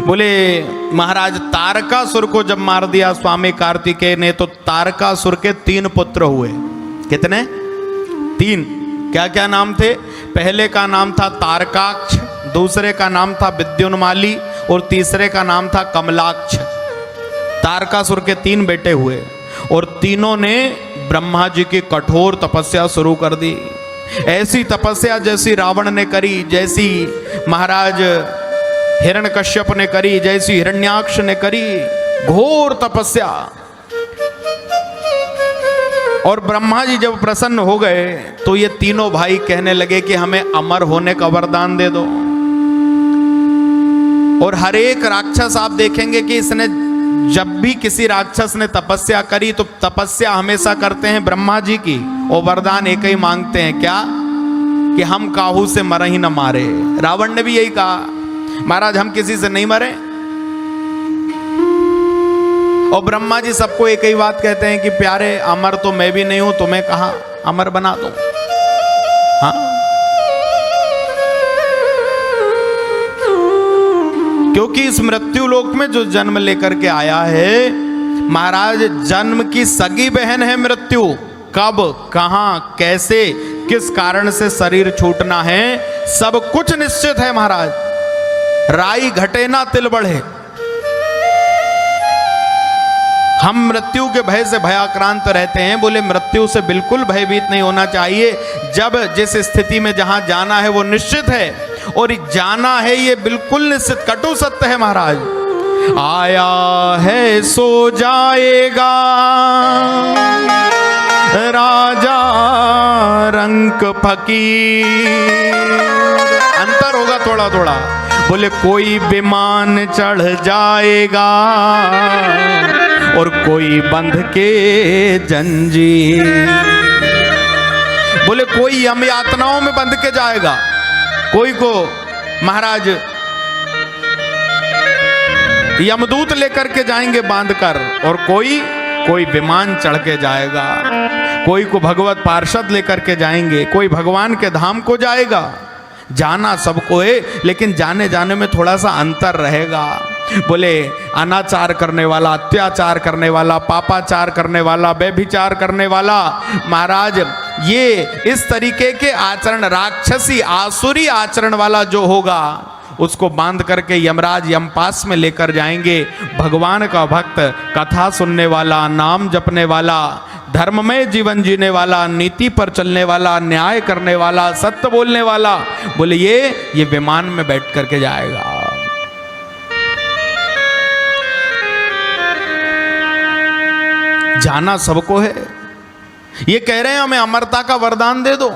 बोले महाराज तारकासुर को जब मार दिया स्वामी कार्तिकेय ने, तो तारकासुर के 3 पुत्र हुए। कितने? 3। क्या क्या नाम थे? पहले का नाम था तारकाक्ष, दूसरे का नाम था विद्युन्माली और तीसरे का नाम था कमलाक्ष। तारकासुर के 3 बेटे हुए और तीनों ने ब्रह्मा जी की कठोर तपस्या शुरू कर दी। ऐसी तपस्या जैसी रावण ने करी, जैसी महाराज हिरण्यकश्यप ने करी, जैसी हिरण्याक्ष ने करी, घोर तपस्या। और ब्रह्मा जी जब प्रसन्न हो गए तो ये तीनों भाई कहने लगे कि हमें अमर होने का वरदान दे दो। और हर एक राक्षस आप देखेंगे कि इसने जब भी किसी राक्षस ने तपस्या करी तो तपस्या हमेशा करते हैं ब्रह्मा जी की और वरदान एक ही मांगते हैं, क्या? कि हम काहू से मर ही न मारे। रावण ने भी यही कहा, महाराज हम किसी से नहीं मरे। और ब्रह्मा जी सबको एक ही बात कहते हैं कि प्यारे अमर तो मैं भी नहीं हूं, तुम्हें कहां अमर बना दूं। हाँ, क्योंकि इस मृत्यु लोक में जो जन्म लेकर के आया है महाराज, जन्म की सगी बहन है मृत्यु। कब, कहां, कैसे, किस कारण से शरीर छूटना है, सब कुछ निश्चित है महाराज। राई घटे ना तिल बढ़े। हम मृत्यु के भय से भयाक्रांत रहते हैं। बोले मृत्यु से बिल्कुल भयभीत नहीं होना चाहिए। जब जिस स्थिति में जहां जाना है वो निश्चित है, और जाना है ये बिल्कुल निश्चित, कटु सत्य है महाराज। आया है सो जाएगा राजा रंक फकीर। अंतर होगा थोड़ा थोड़ा। बोले कोई विमान चढ़ जाएगा और कोई बंध के जंजीर। बोले कोई यम यातनाओं में बंध के जाएगा, कोई को महाराज यमदूत लेकर के जाएंगे बांधकर, और कोई विमान चढ़ के जाएगा, कोई को भगवत पार्षद लेकर के जाएंगे, कोई भगवान के धाम को जाएगा। जाना सबको है, लेकिन जाने जाने में थोड़ा सा अंतर रहेगा। बोले अनाचार करने वाला, अत्याचार करने वाला, पापाचार करने वाला, व्यभिचार करने वाला, महाराज ये इस तरीके के आचरण, राक्षसी आसुरी आचरण वाला जो होगा उसको बांध करके यमराज यमपास में लेकर जाएंगे। भगवान का भक्त, कथा सुनने वाला, नाम जपने वाला, धर्ममय जीवन जीने वाला, नीति पर चलने वाला, न्याय करने वाला, सत्य बोलने वाला, बोले ये विमान में बैठ करके जाएगा। जाना सबको है। ये कह रहे हैं हमें अमरता का वरदान दे दो।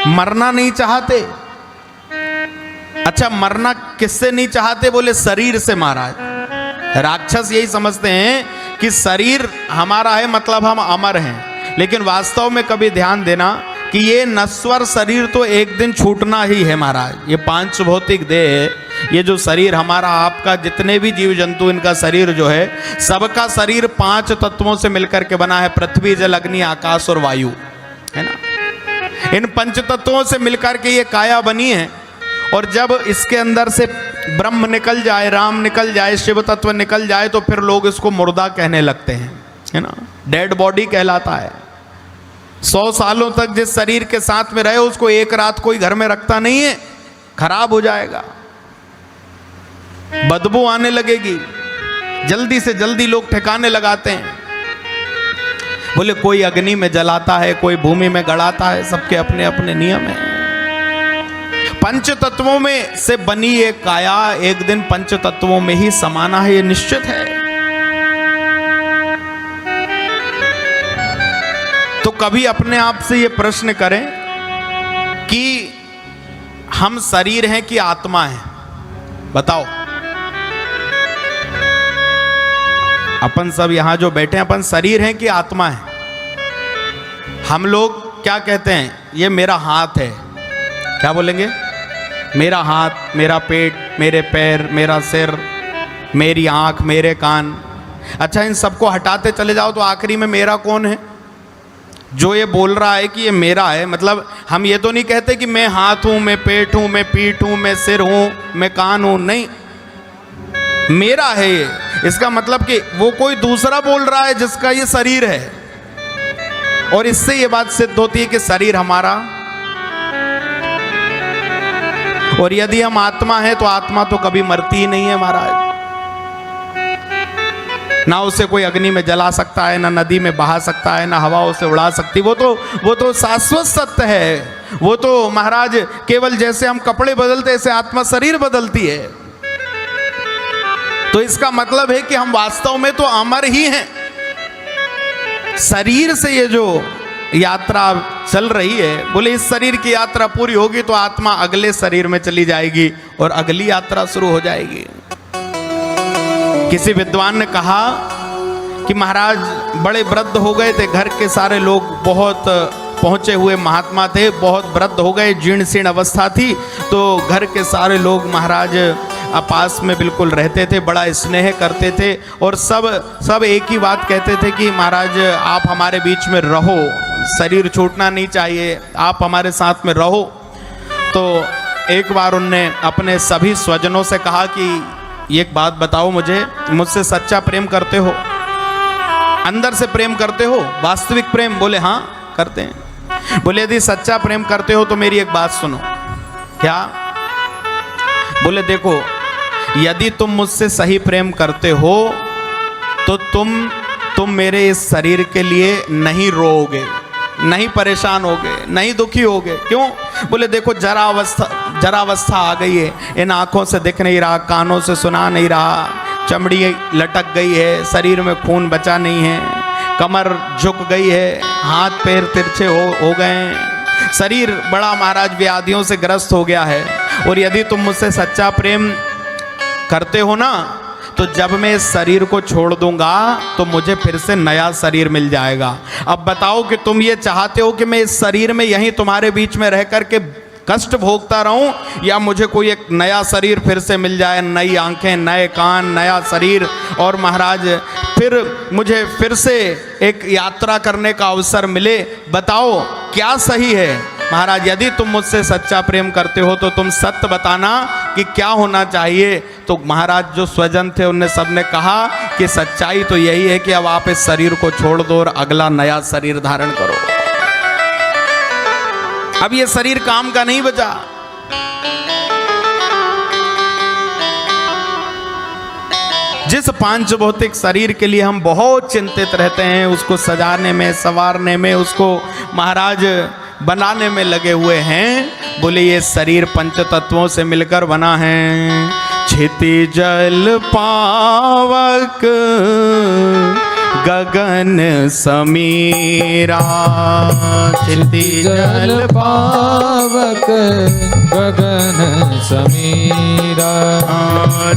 मरना नहीं चाहते। अच्छा, मरना किससे नहीं चाहते? बोले शरीर से महाराज। राक्षस यही समझते हैं कि शरीर हमारा है मतलब हम अमर हैं, लेकिन वास्तव में कभी ध्यान देना कि ये नश्वर शरीर तो एक दिन छूटना ही है महाराज। ये 5 भौतिक देह, ये जो शरीर हमारा आपका, जितने भी जीव जंतु, इनका शरीर जो है, सबका शरीर 5 तत्वों से मिलकर के बना है। पृथ्वी, जल, अग्नि, आकाश और वायु, है ना। इन 5 तत्वों से मिलकर के ये काया बनी है। और जब इसके अंदर से ब्रह्म निकल जाए, राम निकल जाए, शिव तत्व निकल जाए, तो फिर लोग इसको मुर्दा कहने लगते हैं, है ना। डेड बॉडी कहलाता है। 100 सालों तक जिस शरीर के साथ में रहे उसको एक रात कोई घर में रखता नहीं है, खराब हो जाएगा, बदबू आने लगेगी, जल्दी से जल्दी लोग ठिकाने लगाते हैं। बोले कोई अग्नि में जलाता है, कोई भूमि में गड़ाता है, सबके अपने अपने नियम हैं। 5 तत्वों में से बनी ये काया एक दिन 5 तत्वों में ही समाना है, ये निश्चित है। तो कभी अपने आप से ये प्रश्न करें कि हम शरीर हैं कि आत्मा है? बताओ। अपन सब यहां जो बैठे हैं, अपन शरीर हैं कि आत्मा है? हम लोग क्या कहते हैं? ये मेरा हाथ है। क्या बोलेंगे? मेरा हाथ, मेरा पेट, मेरे पैर, मेरा सिर, मेरी आंख, मेरे कान। अच्छा, इन सबको हटाते चले जाओ तो आखिरी में मेरा कौन है? जो ये बोल रहा है कि ये मेरा है, मतलब हम ये तो नहीं कहते कि मैं हाथ हूं, मैं पेट हूं, मैं पीठ हूं, मैं सिर हूं, मैं कान हूं, नहीं, मेरा है ये। इसका मतलब कि वो कोई दूसरा बोल रहा है जिसका ये शरीर है, और इससे ये बात सिद्ध होती है कि शरीर हमारा। और यदि हम आत्मा है तो आत्मा तो कभी मरती ही नहीं है महाराज। ना उसे कोई अग्नि में जला सकता है, ना नदी में बहा सकता है, ना हवा उसे उड़ा सकती। वो तो शाश्वत सत्य है। वो तो महाराज केवल जैसे हम कपड़े बदलते ऐसे आत्मा शरीर बदलती है। तो इसका मतलब है कि हम वास्तव में तो अमर ही हैं। शरीर से ये जो यात्रा चल रही है, बोले इस शरीर की यात्रा पूरी होगी तो आत्मा अगले शरीर में चली जाएगी और अगली यात्रा शुरू हो जाएगी। किसी विद्वान ने कहा कि महाराज बड़े वृद्ध हो गए थे, घर के सारे लोग बहुत पहुंचे हुए महात्मा थे, बहुत वृद्ध हो गए, जीर्ण शीर्ण अवस्था थी, तो घर के सारे लोग महाराज आपस में बिल्कुल रहते थे, बड़ा स्नेह करते थे, और सब एक ही बात कहते थे कि महाराज आप हमारे बीच में रहो, शरीर छूटना नहीं चाहिए, आप हमारे साथ में रहो। तो एक बार उनने अपने सभी स्वजनों से कहा कि एक बात बताओ मुझसे सच्चा प्रेम करते हो, अंदर से प्रेम करते हो, वास्तविक प्रेम? बोले हाँ करते हैं। बोले यदि सच्चा प्रेम करते हो तो मेरी एक बात सुनो। क्या? बोले देखो, यदि तुम मुझसे सही प्रेम करते हो तो तुम मेरे इस शरीर के लिए नहीं रोओगे, नहीं परेशान होगे, नहीं दुखी होगे। क्यों? बोले देखो जरा अवस्था आ गई है, इन आंखों से दिख नहीं रहा, कानों से सुना नहीं रहा, चमड़ी लटक गई है, शरीर में खून बचा नहीं है, कमर झुक गई है, हाथ पैर तिरछे हो गए, शरीर बड़ा महाराज व्याधियों से ग्रस्त हो गया है। और यदि तुम मुझसे सच्चा प्रेम करते हो ना, तो जब मैं इस शरीर को छोड़ दूंगा तो मुझे फिर से नया शरीर मिल जाएगा। अब बताओ कि तुम ये चाहते हो कि मैं इस शरीर में यहीं तुम्हारे बीच में रह करके कष्ट भोगता रहूं, या मुझे कोई एक नया शरीर फिर से मिल जाए, नई आंखें, नए कान, नया शरीर, और महाराज फिर मुझे फिर से एक यात्रा करने का अवसर मिले? बताओ क्या सही है? महाराज यदि तुम मुझसे सच्चा प्रेम करते हो तो तुम सत्य बताना कि क्या होना चाहिए। तो महाराज जो स्वजन थे उनने सबने कहा कि सच्चाई तो यही है कि अब आप इस शरीर को छोड़ दो और अगला नया शरीर धारण करो। अब ये शरीर काम का नहीं बचा। जिस पांच भौतिक शरीर के लिए हम बहुत चिंतित रहते हैं, उसको सजाने में, संवारने में, उसको महाराज बनाने में लगे हुए हैं, बोले ये शरीर पंच तत्वों से मिलकर बना है। क्षिति जल पावक गगन समीरा, क्षिति जल पावक गगन समीरा,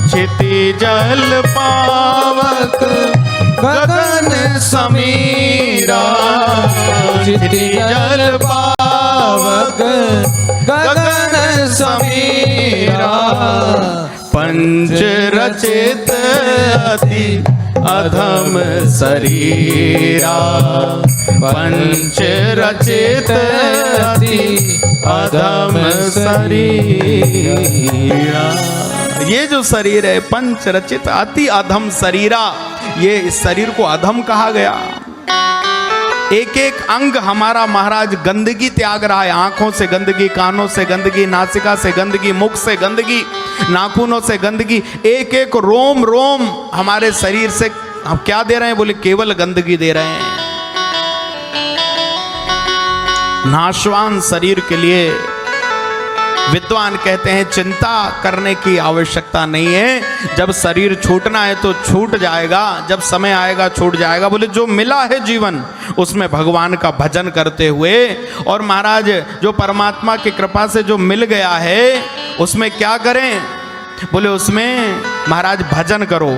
क्षिति जल पावक गगन समीरा, क्षिति जल पावक गगन समीरा, पंच रचित अति अधम शरीरा, पंच रचित अति अधम शरीरा। ये जो शरीर है पंच रचित अति अधम शरीरा, ये इस शरीर को अधम कहा गया। एक एक अंग हमारा महाराज गंदगी त्याग रहा है। आंखों से गंदगी, कानों से गंदगी, नासिका से गंदगी, मुख से गंदगी, नाखूनों से गंदगी, एक एक रोम रोम हमारे शरीर से हम क्या दे रहे हैं? बोले केवल गंदगी दे रहे हैं। नाशवान शरीर के लिए विद्वान कहते हैं चिंता करने की आवश्यकता नहीं है। जब शरीर छूटना है तो छूट जाएगा, जब समय आएगा छूट जाएगा। बोले जो मिला है जीवन उसमें भगवान का भजन करते हुए, और महाराज जो परमात्मा की कृपा से जो मिल गया है उसमें क्या करें? बोले उसमें महाराज भजन करो।